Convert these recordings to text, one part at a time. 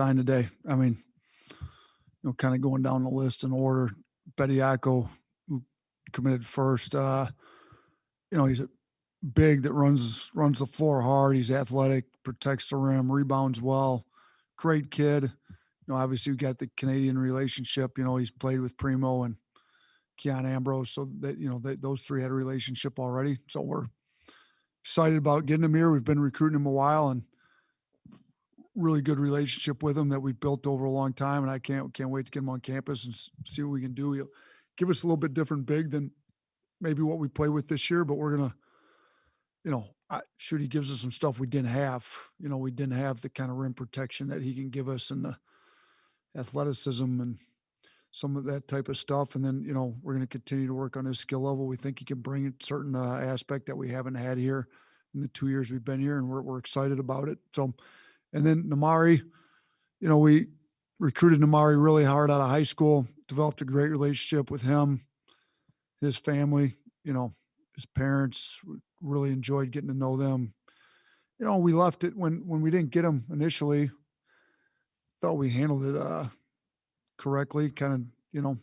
sign today. I mean, kind of going down the list in order. Bediako, who committed first. He's a big that runs the floor hard. He's athletic, protects the rim, rebounds well. Great kid. Obviously we got the Canadian relationship. He's played with Primo and Keon Ambrose, so that those three had a relationship already. So we're excited about getting him here. We've been recruiting him a while and really good relationship with him that we've built over a long time. And I can't wait to get him on campus and see what we can do. He'll give us a little bit different big than maybe what we play with this year, but we're going to, he gives us some stuff we didn't have. We didn't have the kind of rim protection that he can give us and the athleticism and some of that type of stuff. And then, we're going to continue to work on his skill level. We think he can bring a certain aspect that we haven't had here in the 2 years we've been here, and we're excited about it. So, and then Namari, we recruited Namari really hard out of high school, developed a great relationship with him, his family, his parents. Really enjoyed getting to know them. We left it when we didn't get him initially. Thought we handled it correctly. Kind of,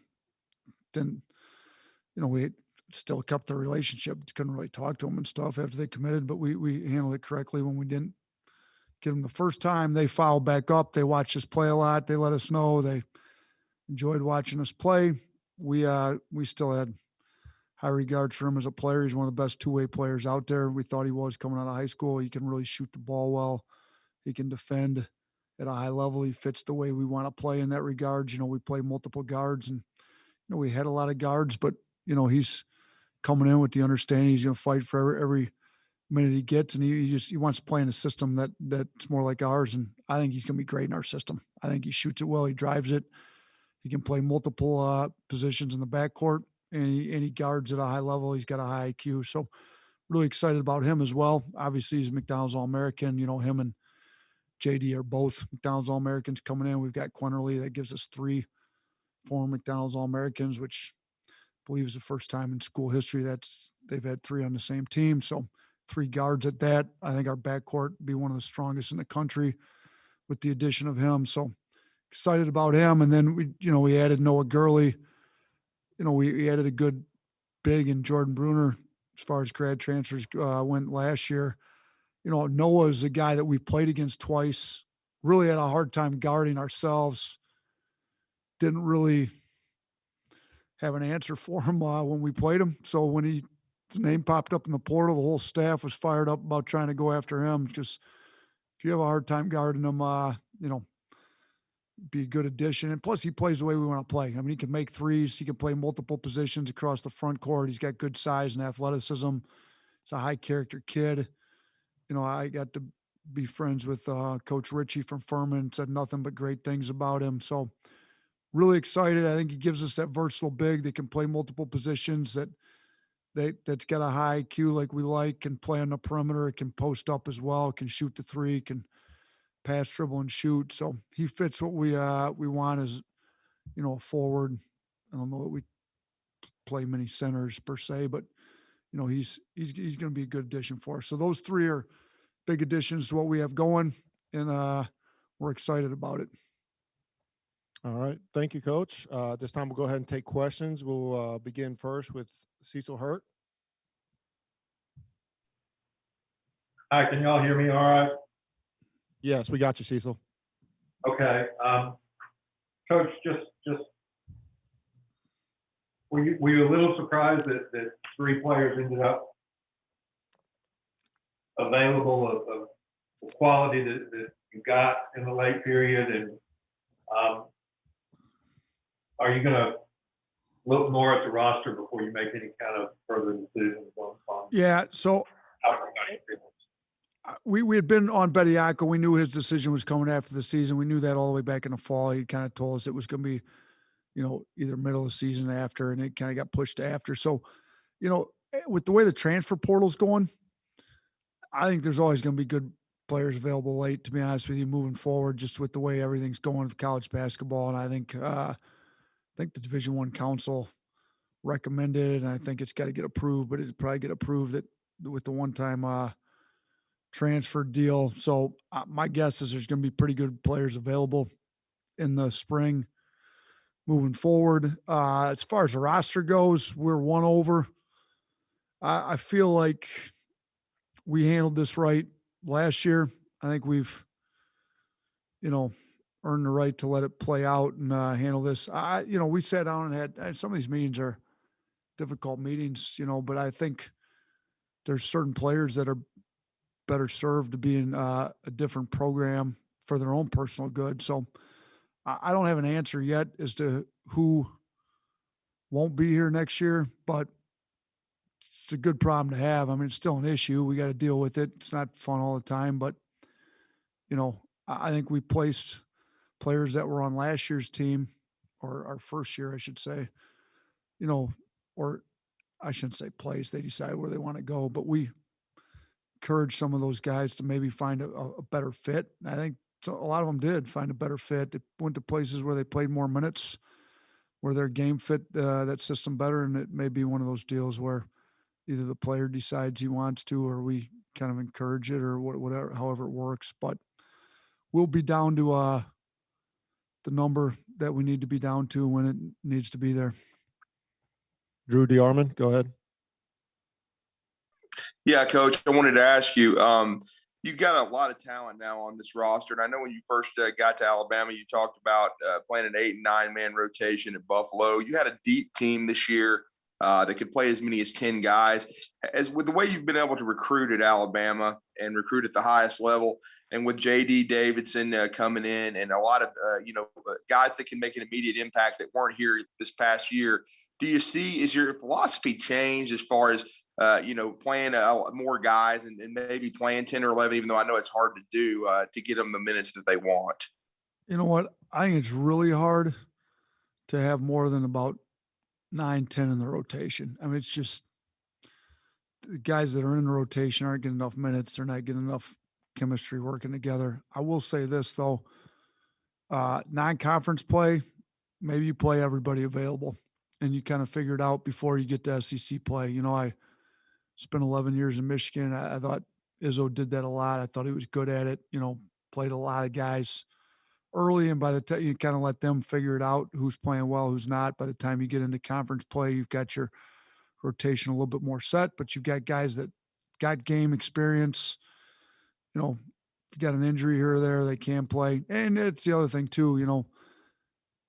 then, we still kept the relationship. Couldn't really talk to him and stuff after they committed, but we handled it correctly when we didn't get him the first time. They fouled back up. They watched us play a lot. They let us know they enjoyed watching us play. We still had high regards for him as a player. He's one of the best two-way players out there. We thought he was coming out of high school. He can really shoot the ball well. He can defend at a high level. He fits the way we want to play in that regards. We play multiple guards and, we had a lot of guards, but, he's coming in with the understanding he's going to fight for every minute he gets. And he wants to play in a system that's more like ours. And I think he's going to be great in our system. I think he shoots it well. He drives it. He can play multiple positions in the backcourt. And he guards at a high level. He's got a high IQ. So really excited about him as well. Obviously, he's McDonald's All-American. Him and JD are both McDonald's All-Americans coming in. We've got Quinterly. That gives us 3 former McDonald's All-Americans, which I believe is the first time in school history they've had 3 on the same team. So 3 guards at that. I think our backcourt be one of the strongest in the country with the addition of him. So excited about him. And then we added Noah Gurley. We added a good big in Jordan Bruner as far as grad transfers went last year. Noah is a guy that we played against twice, really had a hard time guarding ourselves. Didn't really have an answer for him when we played him. So when his name popped up in the portal, the whole staff was fired up about trying to go after him. Just if you have a hard time guarding him, be a good addition. And plus he plays the way we want to play. I mean, he can make threes. He can play multiple positions across the front court. He's got good size and athleticism. He's a high character kid. I got to be friends with Coach Ritchie from Furman, said nothing but great things about him. So really excited. I think he gives us that versatile big that can play multiple positions, that's got a high IQ like we like, can play on the perimeter. It can post up as well, can shoot the three, can pass, dribble, and shoot. So he fits what we want as, a forward. I don't know that we play many centers per se, but he's going to be a good addition for us. So those 3 are big additions to what we have going, and we're excited about it. All right. Thank you, Coach. This time we'll go ahead and take questions. We'll begin first with Cecil Hurt. Hi, can y'all hear me all right? Yes, we got you, Cecil. Okay. Coach, just were you a little surprised that 3 players ended up available of the quality that you got in the late period? And are you going to look more at the roster before you make any kind of further decisions on Yeah, so we had been on Bediako. We knew his decision was coming after the season. We knew that all the way back in the fall. He kind of told us it was going to be, either middle of the season or after, and it kind of got pushed to after. So, with the way the transfer portal's going, I think there's always going to be good players available late, to be honest with you, moving forward, just with the way everything's going with college basketball. And I think the Division I Council recommended, and I think it's got to get approved, but it'd probably get approved that with the one-time transfer deal. So my guess is there's going to be pretty good players available in the spring moving forward. As far as the roster goes, we're one over. I feel like we handled this right last year. I think we've, earned the right to let it play out and handle this. We sat down and had some of these meetings are difficult meetings, but I think there's certain players that are better served to be in a different program for their own personal good. So I don't have an answer yet as to who won't be here next year, but it's a good problem to have. I mean, it's still an issue. We got to deal with it. It's not fun all the time, but I think we placed players that were on last year's team or our first year, I should say, or I shouldn't say place. They decide where they want to go, but we encourage some of those guys to maybe find a better fit. And I think a lot of them did find a better fit. They went to places where they played more minutes, where their game fit that system better. And it may be one of those deals where either the player decides he wants to, or we kind of encourage it, or whatever, however it works. But we'll be down to the number that we need to be down to when it needs to be there. Drew DeArmond, go ahead. Yeah, Coach, I wanted to ask you, you've got a lot of talent now on this roster. And I know when you first got to Alabama, you talked about playing an 8 and 9 man rotation at Buffalo. You had a deep team this year that could play as many as 10 guys. As with the way you've been able to recruit at Alabama and recruit at the highest level, and with JD Davison coming in and a lot of, guys that can make an immediate impact that weren't here this past year, is your philosophy changed as far as playing more guys and maybe playing 10 or 11, even though I know it's hard to do to get them the minutes that they want? You know what? I think it's really hard to have more than about 9, 10 in the rotation. I mean, it's just the guys that are in the rotation aren't getting enough minutes. They're not getting enough chemistry working together. I will say this though, non-conference play, maybe you play everybody available and you kind of figure it out before you get to SEC play. I spent 11 years in Michigan. I thought Izzo did that a lot. I thought he was good at it, played a lot of guys early. And by the time you kind of let them figure it out, who's playing well, who's not. By the time you get into conference play, you've got your rotation a little bit more set, but you've got guys that got game experience. If you got an injury here or there, they can play. And it's the other thing too,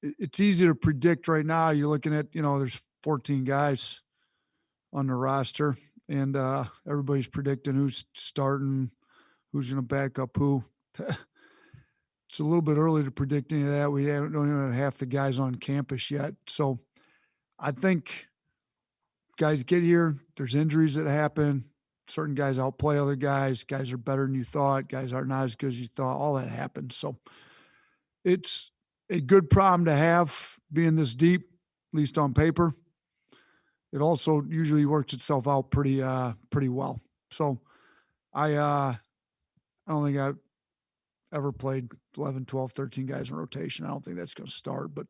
it's easy to predict right now. You're looking at, there's 14 guys on the roster and everybody's predicting who's starting, who's going to back up who. It's a little bit early to predict any of that. We don't even have half the guys on campus yet. So I think guys get here, there's injuries that happen. Certain guys outplay other guys. Guys are better than you thought. Guys are not as good as you thought. All that happens. So it's a good problem to have being this deep, at least on paper. It also usually works itself out pretty well. So I don't think I've ever played 11, 12, 13 guys in rotation. I don't think that's going to start, but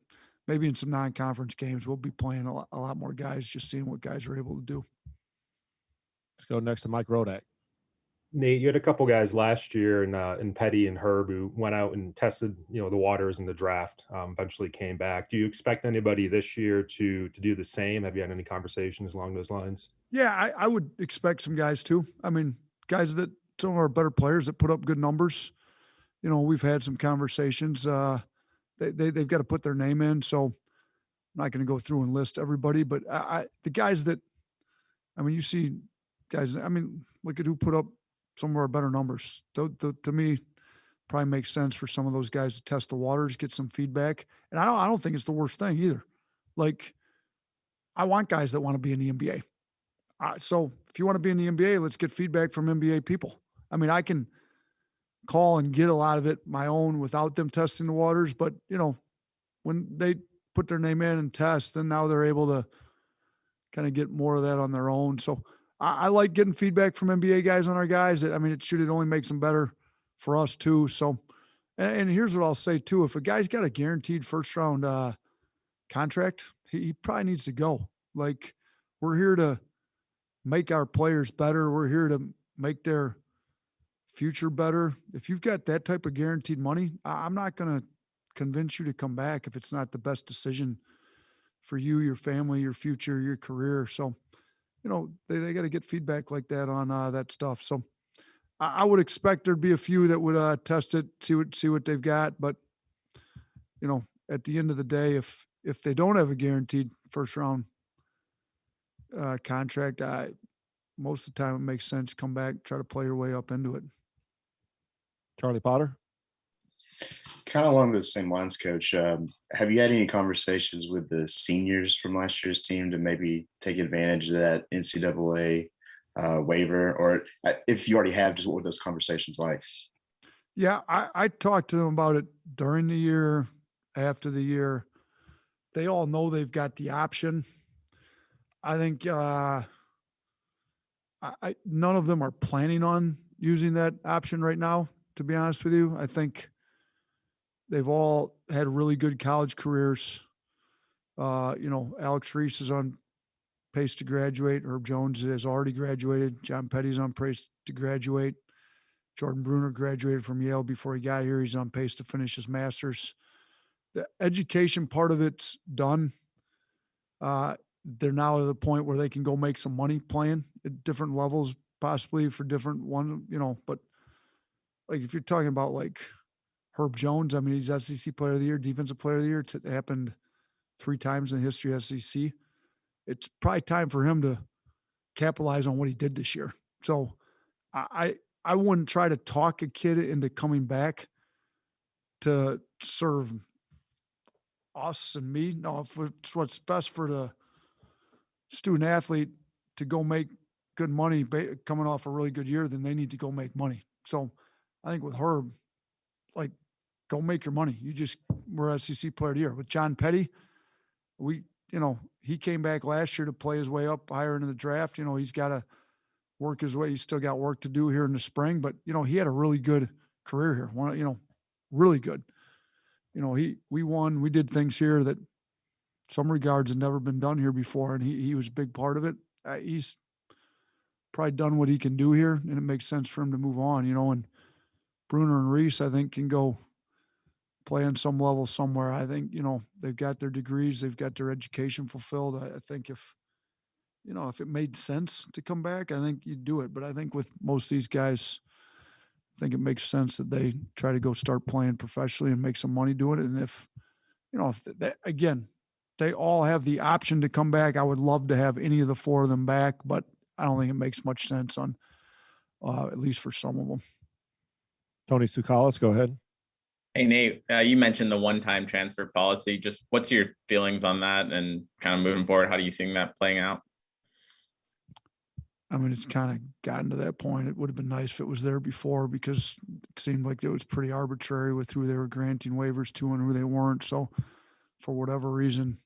maybe in some non-conference games, we'll be playing a lot more guys, just seeing what guys are able to do. Let's go next to Mike Rodak. Nate, you had a couple guys last year in Petty and Herb who went out and tested, the waters in the draft, eventually came back. Do you expect anybody this year to do the same? Have you had any conversations along those lines? Yeah, I would expect some guys too. I mean, guys that some of our better players that put up good numbers. We've had some conversations. They've got to put their name in. So I'm not going to go through and list everybody, but the guys that, you see guys, look at who put up some of our better numbers. To me, probably makes sense for some of those guys to test the waters, get some feedback. And I don't think it's the worst thing either. Like, I want guys that want to be in the NBA. So if you want to be in the NBA, let's get feedback from NBA people. I can call and get a lot of it my own without them testing the waters. But, when they put their name in and test, then now they're able to kind of get more of that on their own. So I like getting feedback from NBA guys on our guys. It only makes them better for us too. So, and here's what I'll say too. If a guy's got a guaranteed first round contract, he probably needs to go. Like, we're here to make our players better. We're here to make their future better, if you've got that type of guaranteed money, I'm not going to convince you to come back if it's not the best decision for you, your family, your future, your career. So, they got to get feedback like that on that stuff. So I would expect there'd be a few that would test it, see what they've got. But, at the end of the day, if they don't have a guaranteed first round contract, most of the time it makes sense. Come back, try to play your way up into it. Charlie Potter. Kind of along those same lines, Coach. Have you had any conversations with the seniors from last year's team to maybe take advantage of that NCAA waiver? Or if you already have, just what were those conversations like? Yeah, I talked to them about it during the year, after the year. They all know they've got the option. I think none of them are planning on using that option right now, to be honest with you. I think they've all had really good college careers. Alex Reese is on pace to graduate. Herb Jones has already graduated. John Petty's on pace to graduate. Jordan Bruner graduated from Yale before he got here. He's on pace to finish his master's. The education part of it's done. They're now at the point where they can go make some money playing at different levels, possibly for different one, but like if you're talking about like Herb Jones, I mean, he's SEC Player of the Year, Defensive Player of the Year. It happened 3 times in the history of SEC. It's probably time for him to capitalize on what he did this year. So I wouldn't try to talk a kid into coming back to serve us and me. No, if it's what's best for the student athlete to go make good money coming off a really good year, then they need to go make money. So I think with Herb, like, go make your money. You just were SEC Player of the Year. With John Petty, he came back last year to play his way up higher into the draft. He's got to work his way. He's still got work to do here in the spring, but he had a really good career here. Really good. We won. We did things here that some regards had never been done here before, and he was a big part of it. He's probably done what he can do here, and it makes sense for him to move on. And Bruner and Reese, I think, can go play on some level somewhere. I think, they've got their degrees, they've got their education fulfilled. I think if it made sense to come back, I think you'd do it. But I think with most of these guys, I think it makes sense that they try to go start playing professionally and make some money doing it. And if they all have the option to come back, I would love to have any of the 4 of them back, but I don't think it makes much sense on at least for some of them. Tony Tsoukalas, go ahead. Hey, Nate, you mentioned the one-time transfer policy. Just what's your feelings on that and kind of moving forward? How do you see that playing out? I mean, it's kind of gotten to that point. It would have been nice if it was there before, because it seemed like it was pretty arbitrary with who they were granting waivers to and who they weren't. So for whatever reason,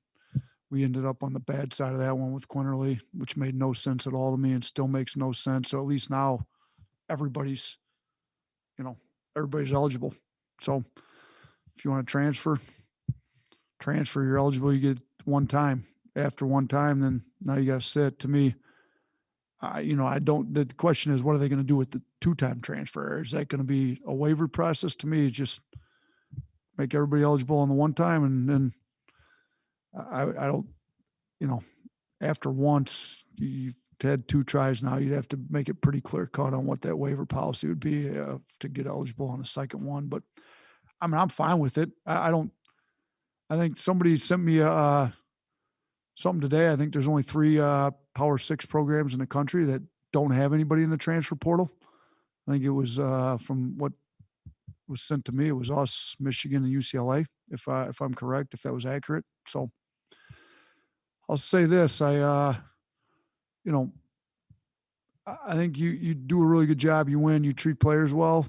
we ended up on the bad side of that one with Quinterly, which made no sense at all to me and still makes no sense. So at least now everybody's eligible. So if you want to transfer, you're eligible. You get one time. After one time, then now you got to sit. To me, the question is, what are they going to do with the 2-time transfer? Is that going to be a waiver process? To me, it's just make everybody eligible on the one time. And then I don't, after once you've had 2 tries now, you'd have to make it pretty clear cut on what that waiver policy would be to get eligible on a second one. But I mean, I'm fine with it. I think somebody sent me something today. I think there's only 3 Power 6 programs in the country that don't have anybody in the transfer portal. I think it was from what was sent to me, it was us, Michigan, and UCLA, if I'm correct, if that was accurate. So I'll say this, I think you do a really good job. You win, you treat players well,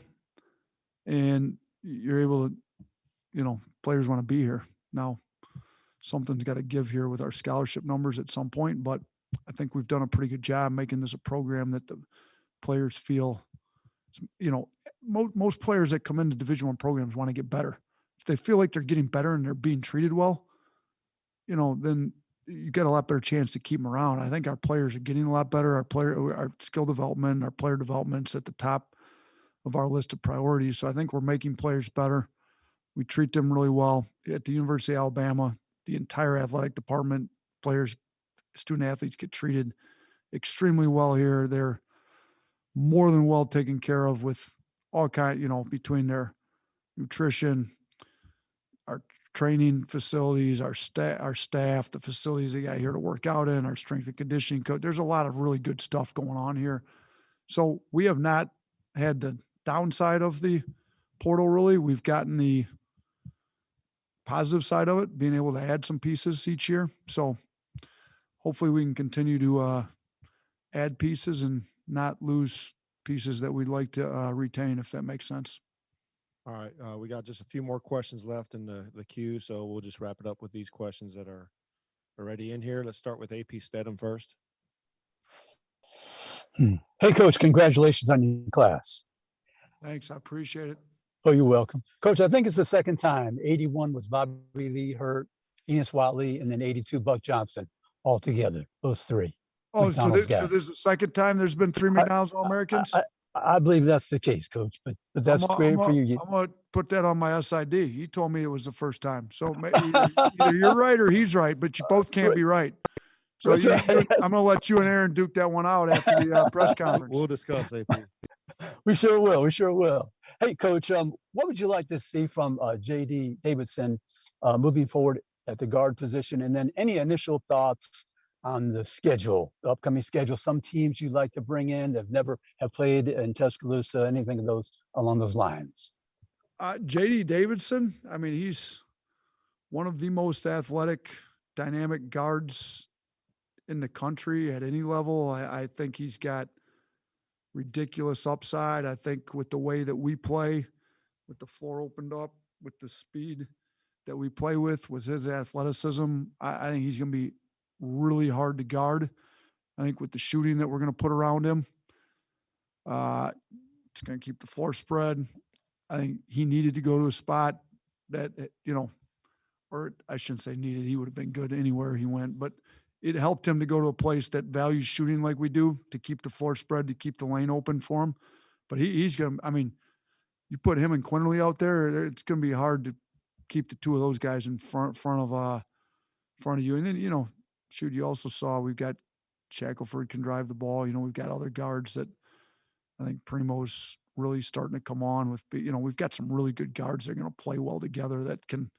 and you're able to, players want to be here. Now, something's got to give here with our scholarship numbers at some point, but I think we've done a pretty good job making this a program that the players feel, most players that come into Division I programs want to get better. If they feel like they're getting better and they're being treated well, then you get a lot better chance to keep them around. I think our players are getting a lot better. Our skill development, our player development's at the top of our list of priorities. So I think we're making players better. We treat them really well. At the University of Alabama, the entire athletic department, players, student athletes get treated extremely well here. They're more than well taken care of with all kind, between their nutrition, our training facilities, our staff, the facilities they got here to work out in, our strength and conditioning coach. There's a lot of really good stuff going on here. So we have not had the downside of the portal really. We've gotten the positive side of it, being able to add some pieces each year. So hopefully we can continue to add pieces and not lose pieces that we'd like to retain, if that makes sense. All right. We got just a few more questions left in the queue, so we'll just wrap it up with these questions that are already in here. Let's start with AP Stedham first. Hey, Coach, congratulations on your class. Thanks. I appreciate it. Oh, you're welcome. Coach, I think it's the second time. 81 was Bobby Lee Hurt, Enos Watley, and then 82 Buck Johnson all together, those three. Oh, so McDonald's this, guy. is the second time there's been three McDonald's All-Americans? I believe that's the case, Coach, but that's great for you. I'm going to put that on my SID. He told me it was the first time. So either you're right or he's right, but you both can't be right. So I'm going to let you and Aaron duke that one out after the press conference. We'll discuss, AP. We sure will. We sure will. Hey, Coach, what would you like to see from JD Davison moving forward at the guard position? And then any initial thoughts on the schedule, the upcoming schedule, some teams you'd like to bring in that never have played in Tuscaloosa, anything of those along those lines? JD Davison, I mean, he's one of the most athletic, dynamic guards in the country at any level. I think he's got ridiculous upside. I think with the way that we play, with the floor opened up, with the speed that we play with his athleticism, I think he's going to be really hard to guard. I think with the shooting that we're going to put around him, it's going to keep the floor spread. I think he needed to go to a spot that, or I shouldn't say needed, he would have been good anywhere he went, but it helped him to go to a place that values shooting like we do, to keep the floor spread, to keep the lane open for him. But he's going to, I mean, you put him and Quinterly out there, it's going to be hard to keep the two of those guys in front of you. And then, you also saw we've got Shackelford can drive the ball. We've got other guards that I think Primo's really starting to come on with. We've got some really good guards that are going to play well together that can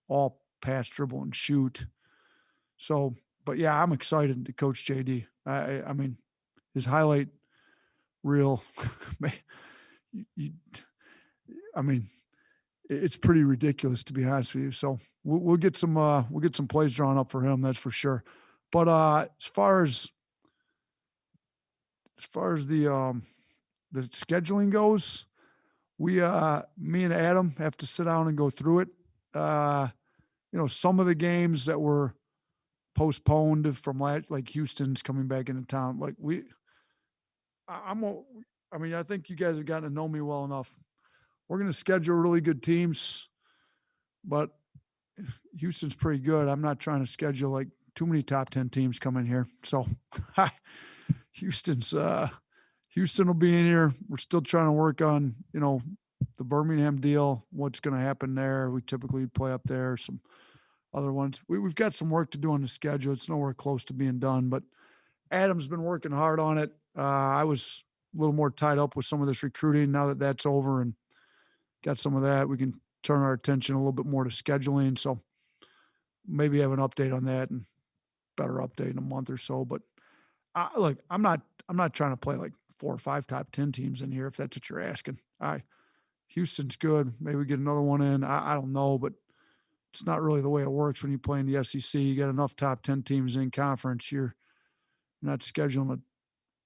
all pass, dribble, and shoot. So, but yeah, I'm excited to coach JD. I mean, his highlight reel, I mean, it's pretty ridiculous, to be honest with you. So we'll get some plays drawn up for him. That's for sure. But as far as the scheduling goes, me and Adam have to sit down and go through it. Some of the games that were postponed from like Houston's coming back into town. I think you guys have gotten to know me well enough. We're going to schedule really good teams, but Houston's pretty good. I'm not trying to schedule like too many top 10 teams coming here. So Houston will be in here. We're still trying to work on, the Birmingham deal, what's going to happen there. We typically play up there, some other ones. We've got some work to do on the schedule. It's nowhere close to being done, but Adam's been working hard on it. I was a little more tied up with some of this recruiting. Now that that's over and got some of that, we can turn our attention a little bit more to scheduling. So maybe have an update on that and better update in a month or so. But look, I'm not trying to play like 4 or 5 top 10 teams in here, if that's what you're asking. Houston's good. Maybe we get another one in. I don't know, but it's not really the way it works when you play in the SEC. You got enough top 10 teams in conference. You're not scheduling a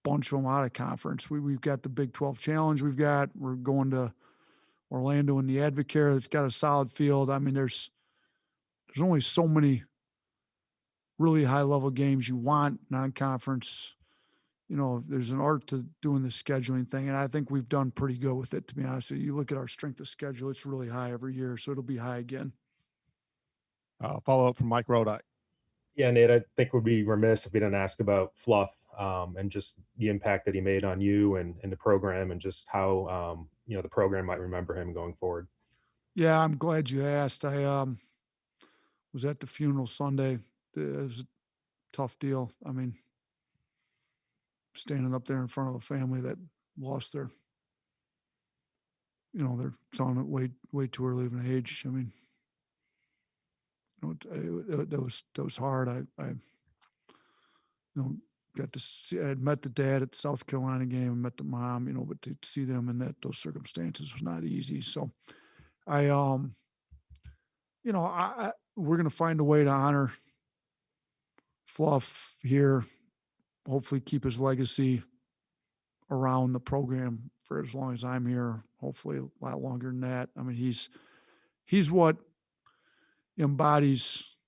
bunch of them out of conference. We've got the Big 12 Challenge. We're going to Orlando in the Advocare. That's got a solid field. I mean, there's only so many really high level games you want non-conference. There's an art to doing the scheduling thing, and I think we've done pretty good with it, to be honest with you. You look at our strength of schedule, it's really high every year, so it'll be high again. Follow up from Mike Rodak. Yeah, Nate, I think we'd be remiss if we didn't ask about Fluff. and just the impact that he made on you and the program, and just how the program might remember him going forward. Yeah, I'm glad you asked. I was at the funeral Sunday. It was a tough deal. I mean, standing up there in front of a family that lost their son at way too early of an age. I mean, that was hard. I got to see. I had met the dad at the South Carolina game, and met the mom. But to see them in those circumstances was not easy. So we're gonna find a way to honor Fluff here. Hopefully, keep his legacy around the program for as long as I'm here. Hopefully, a lot longer than that. I mean, he's what embodies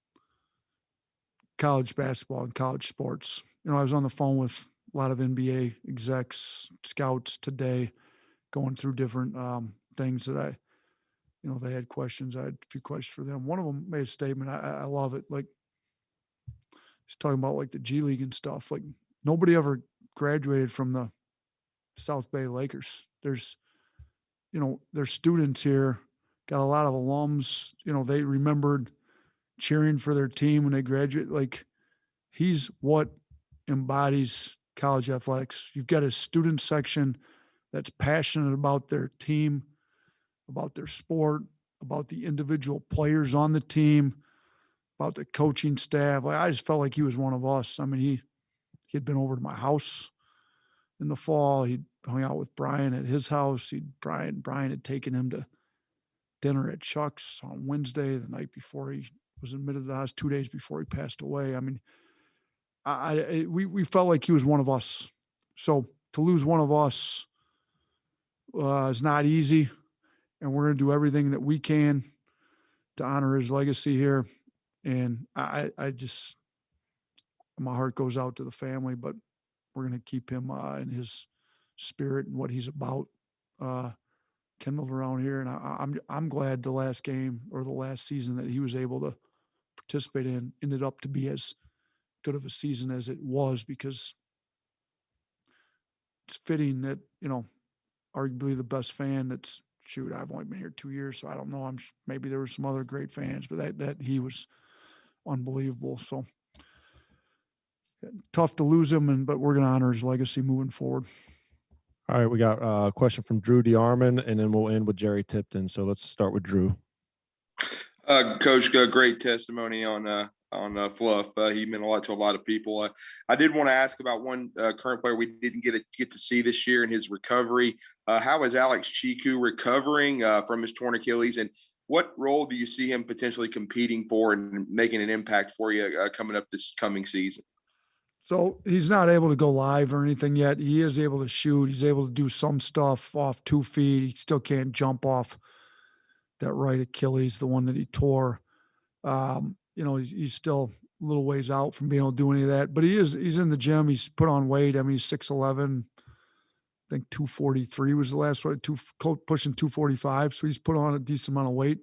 college basketball and college sports. I was on the phone with a lot of NBA execs, scouts today, going through different things that they had questions. I had a few questions for them. One of them made a statement. I love it. Like, he's talking about like the G League and stuff. Like, nobody ever graduated from the South Bay Lakers. There's students here, got a lot of alums. They remembered cheering for their team when they graduate. Like, he's what embodies college athletics. You've got a student section that's passionate about their team, about their sport, about the individual players on the team, about the coaching staff. Like, I just felt like he was one of us. I mean, he had been over to my house in the fall. He'd hung out with Brian at his house. Brian had taken him to dinner at Chuck's on Wednesday, the night before he was admitted to the house, 2 days before he passed away. I mean, we felt like he was one of us. So to lose one of us is not easy, and we're going to do everything that we can to honor his legacy here. And I just, my heart goes out to the family, but we're going to keep him in his spirit and what he's about kindled around here. And I'm glad the last game or the last season that he was able to participate in ended up to be as good of a season as it was, because it's fitting that, arguably the best fan that's, I've only been here 2 years, so I don't know. Maybe there were some other great fans, but that he was unbelievable. So tough to lose him, but we're going to honor his legacy moving forward. All right, we got a question from Drew DeArmond, and then we'll end with Jerry Tipton. So let's start with Drew. Coach, great testimony on Fluff. He meant a lot to a lot of people. I did want to ask about one current player we didn't get to see this year in his recovery. How is Alex Chiku recovering from his torn Achilles, and what role do you see him potentially competing for and making an impact for you coming up this coming season? So he's not able to go live or anything yet. He is able to shoot. He's able to do some stuff off 2 feet. He still can't jump off that right Achilles, the one that he tore. He's still a little ways out from being able to do any of that, but he's in the gym. He's put on weight. I mean, he's 6'11", I think 243 was the last one, pushing 245. So he's put on a decent amount of weight.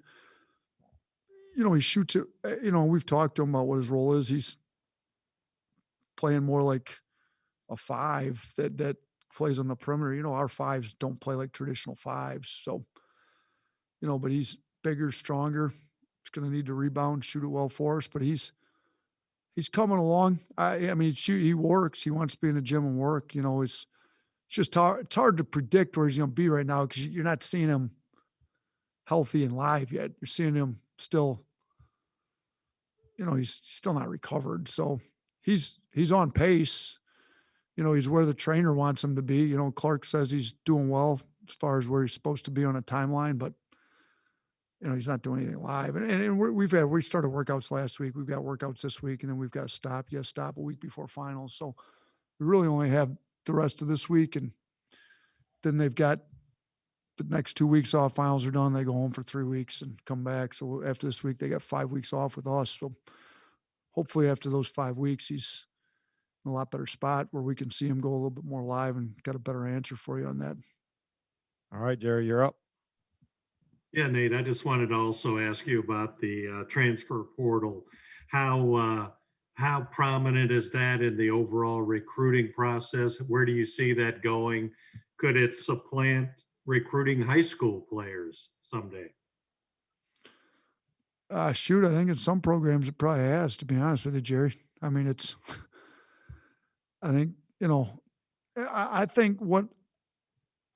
He shoots it. We've talked to him about what his role is. He's playing more like a 5 that plays on the perimeter. Our 5s don't play like traditional 5s. So, but he's bigger, stronger. He's going to need to rebound, shoot it well for us, but he's coming along. I mean, he works. He wants to be in the gym and work. It's just hard. It's hard to predict where he's going to be right now, because you're not seeing him healthy and live yet. You're seeing him still, he's still not recovered. So he's on pace. He's where the trainer wants him to be. Clark says he's doing well as far as where he's supposed to be on a timeline, but he's not doing anything live. And we started workouts last week. We've got workouts this week, and then we've got to stop. You got to stop a week before finals. So we really only have the rest of this week, and then they've got the next 2 weeks off. Finals are done. They go home for 3 weeks and come back. So after this week, they got 5 weeks off with us. So hopefully after those 5 weeks, he's in a lot better spot where we can see him go a little bit more live, and got a better answer for you on that. All right, Jerry, you're up. Yeah, Nate, I just wanted to also ask you about the transfer portal. How how prominent is that in the overall recruiting process? Where do you see that going? Could it supplant recruiting high school players someday? Shoot, I think in some programs it probably has, to be honest with you, Jerry. I mean, it's, I think, you know, I think what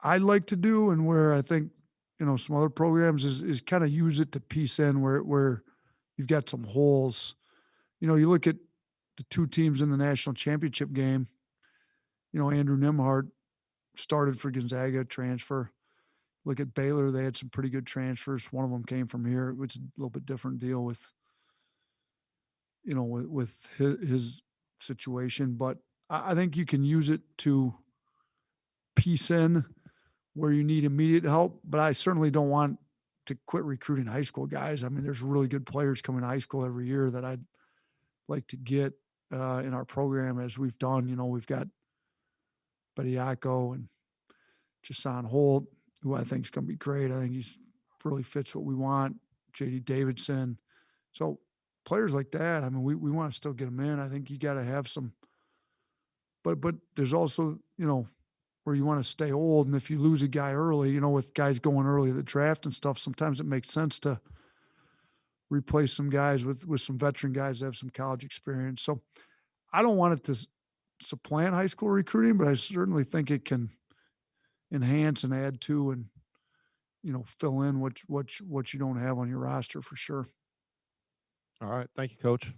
I'd like to do and where I think, you know, some other programs is kind of use it to piece in where you've got some holes. You know, you look at the two teams in the national championship game, you know, Andrew Nimhart started for Gonzaga, transfer. Look at Baylor, they had some pretty good transfers. One of them came from here. It's a little bit different deal with, you know, with his situation, but I think you can use it to piece in where you need immediate help, but I certainly don't want to quit recruiting high school guys. I mean, there's really good players coming to high school every year that I'd like to get in our program, as we've done. You know, we've got Bediako and Jason Holt, who I think is going to be great. I think he's really fits what we want. JD Davison. So players like that, I mean, we want to still get them in. I think you got to have some, but there's also, you know, where you want to stay old. And if you lose a guy early, you know, with guys going early in the draft and stuff, sometimes it makes sense to replace some guys with some veteran guys that have some college experience. So I don't want it to supplant high school recruiting, but I certainly think it can enhance and add to, and, you know, fill in what you don't have on your roster for sure. All right. Thank you, Coach.